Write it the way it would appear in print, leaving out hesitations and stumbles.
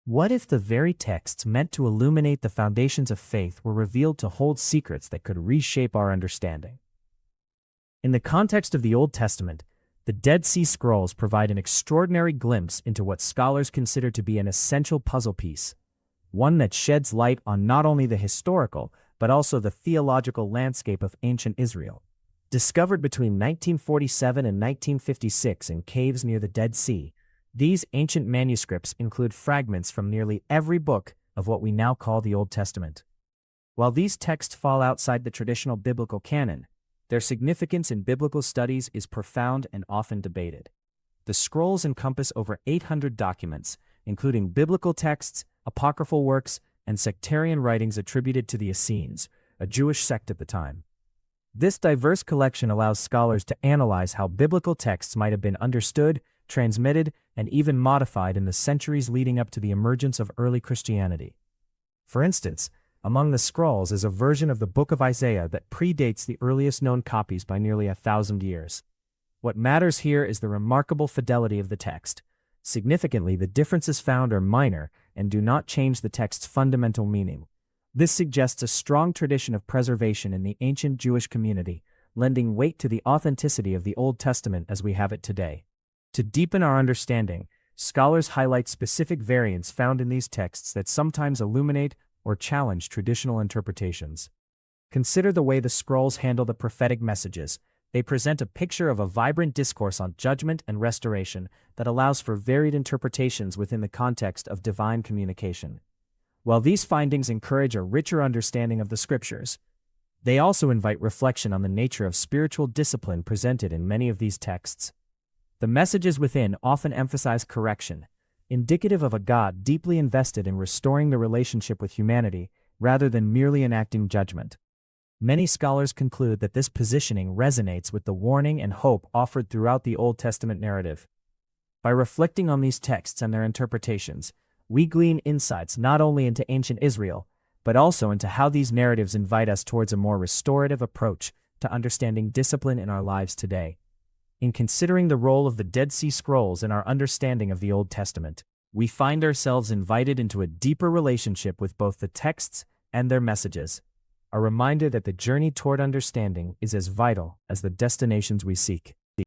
What if the very texts meant to illuminate the foundations of faith were revealed to hold secrets that could reshape our understanding? In the context of the Old Testament, the Dead Sea Scrolls provide an extraordinary glimpse into what scholars consider to be an essential puzzle piece, one that sheds light on not only the historical, but also the theological landscape of ancient Israel. Discovered between 1947 and 1956 in caves near the Dead Sea, these ancient manuscripts include fragments from nearly every book of what we now call the Old Testament. While these texts fall outside the traditional biblical canon, their significance in biblical studies is profound and often debated. The scrolls encompass over 800 documents, including biblical texts, apocryphal works, and sectarian writings attributed to the Essenes, a Jewish sect at the time. This diverse collection allows scholars to analyze how biblical texts might have been understood, transmitted, and even modified in the centuries leading up to the emergence of early Christianity. For instance, among the scrolls is a version of the Book of Isaiah that predates the earliest known copies by nearly 1,000 years. What matters here is the remarkable fidelity of the text. Significantly, the differences found are minor and do not change the text's fundamental meaning. This suggests a strong tradition of preservation in the ancient Jewish community, lending weight to the authenticity of the Old Testament as we have it today. To deepen our understanding, scholars highlight specific variants found in these texts that sometimes illuminate or challenge traditional interpretations. Consider the way the scrolls handle the prophetic messages. They present a picture of a vibrant discourse on judgment and restoration that allows for varied interpretations within the context of divine communication. While these findings encourage a richer understanding of the Scriptures, they also invite reflection on the nature of spiritual discipline presented in many of these texts. The messages within often emphasize correction, indicative of a God deeply invested in restoring the relationship with humanity rather than merely enacting judgment. Many scholars conclude that this positioning resonates with the warning and hope offered throughout the Old Testament narrative. By reflecting on these texts and their interpretations, we glean insights not only into ancient Israel, but also into how these narratives invite us towards a more restorative approach to understanding discipline in our lives today. In considering the role of the Dead Sea Scrolls in our understanding of the Old Testament, we find ourselves invited into a deeper relationship with both the texts and their messages, a reminder that the journey toward understanding is as vital as the destinations we seek.